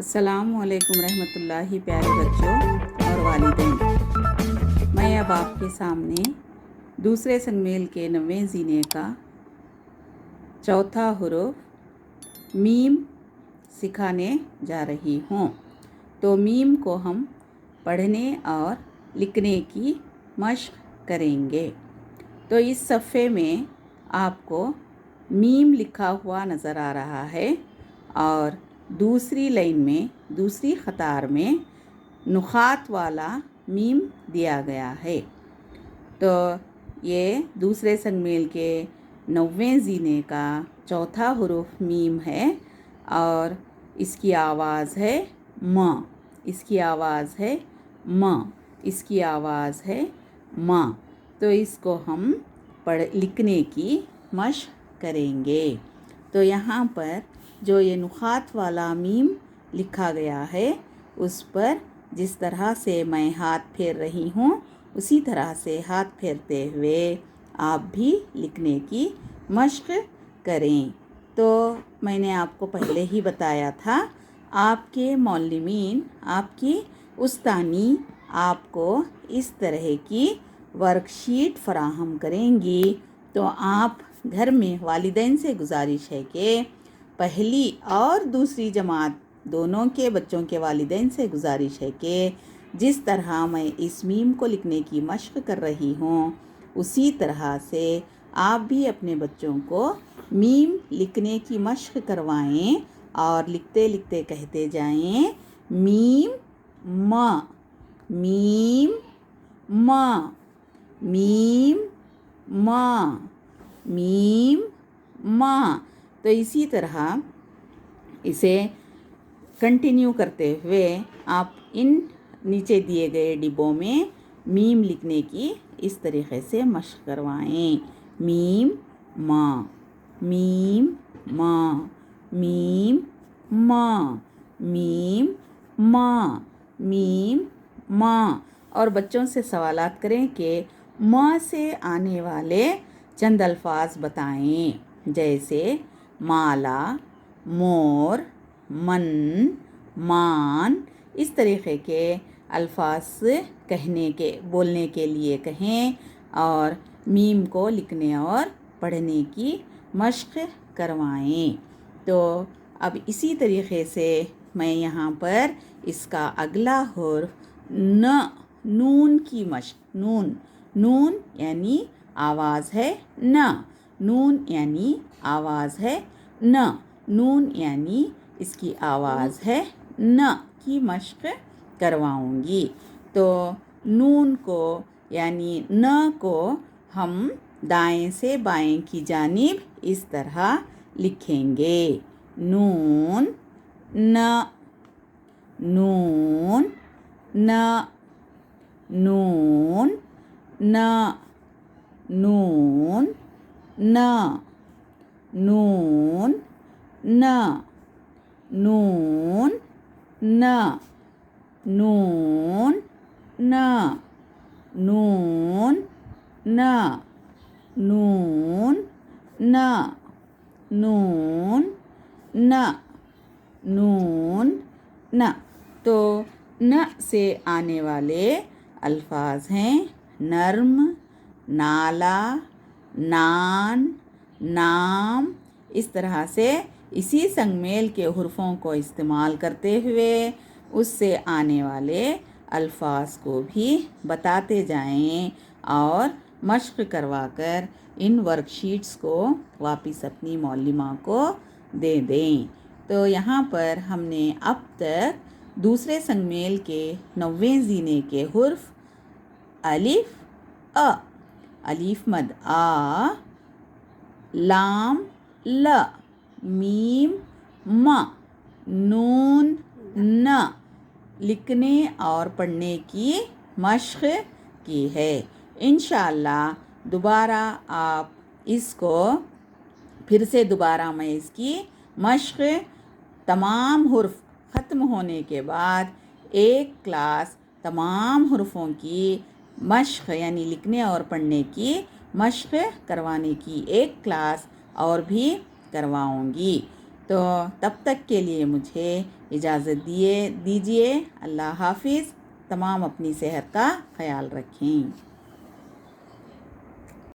अस्सलाम वालेकुम रहमतुल्लाहि प्यारे बच्चों और वालिदैन। मैं अब आपके सामने दूसरे संगमेल के 9वें ज़ीने का चौथा हुरूफ मीम सिखाने जा रही हूँ। तो मीम को हम पढ़ने और लिखने की मशक करेंगे। तो इस सफ़े में आपको मीम लिखा हुआ नज़र आ रहा है और दूसरी लाइन में दूसरी क़तार में नुक़ात वाला मीम दिया गया है। तो ये दूसरे संगमेल के 9वें ज़ीने का चौथा हुरूफ मीम है और इसकी आवाज़ है म, इसकी आवाज़ है म, इसकी आवाज़ है म। तो इसको हम लिखने की मशक करेंगे। तो यहाँ पर जो ये नुक़ात वाला मीम लिखा गया है उस पर जिस तरह से मैं हाथ फेर रही हूँ उसी तरह से हाथ फेरते हुए आप भी लिखने की मशक करें। तो मैंने आपको पहले ही बताया था, आपके मौल्लिमीन, आपकी उस्तानी आपको इस तरह की वर्कशीट फ़राहम करेंगी। तो आप घर में वालिदैन से गुजारिश है कि पहली और दूसरी जमात दोनों के बच्चों के वालिदैन से गुजारिश है कि जिस तरह मैं इस मीम को लिखने की मशक कर रही हूँ उसी तरह से आप भी अपने बच्चों को मीम लिखने की मशक करवाएं और लिखते लिखते कहते जाएं मीम म, मीम म, मीम म, मीम म। तो इसी तरह इसे कंटिन्यू करते हुए आप इन नीचे दिए गए डिब्बों में मीम लिखने की इस तरीक़े से मशक करवाएं। मीम म, मीम म, मीम म, मीम म, मीम म। और बच्चों से सवालात करें कि म से आने वाले चंद अल्फाज बताएं, जैसे माला, मोर, मन, मान। इस तरीक़े के अल्फाज कहने के बोलने के लिए कहें और मीम को लिखने और पढ़ने की मशक करवाएं। तो अब इसी तरीक़े से मैं यहाँ पर इसका अगला हुर्फ न, नून की मशक। नून, नून यानी आवाज़ है न, नून यानी आवाज़ है न, नून यानी इसकी आवाज़ है न की मशक करवाऊँगी। तो नून को यानी न को हम दाएं से बाएं की जानिब इस तरह लिखेंगे। नून न, नून न, नून न, नून न, नून न, नून न, नून न, नून न, नून न, नून न, नून न। तो न से आने वाले अल्फाज हैं नर्म, नाला, नान, नाम। इस तरह से इसी संगमेल के हुर्फ़ों को इस्तेमाल करते हुए उससे आने वाले अल्फाज को भी बताते जाएं और मशक करवाकर इन वर्कशीट्स को वापस अपनी मौल्लिमा को दे दें। तो यहाँ पर हमने अब तक दूसरे संगमेल के 9वें ज़ीने के हुर्फ अलिफ अ, अलीफ मद आ, लाम ल, मीम म, नून न लिखने और पढ़ने की मशक की है। इंशाअल्लाह दोबारा आप इसको फिर से दोबारा मैं इसकी मशक तमाम हुर्फ ख़त्म होने के बाद एक क्लास तमाम हुर्फ़ों की मशक यानी लिखने और पढ़ने की मशक करवाने की एक क्लास और भी करवाऊँगी। تو تب تک کے لیے مجھے اجازت دیجیے۔ اللہ حافظ۔ تمام اپنی صحت کا خیال رکھیں۔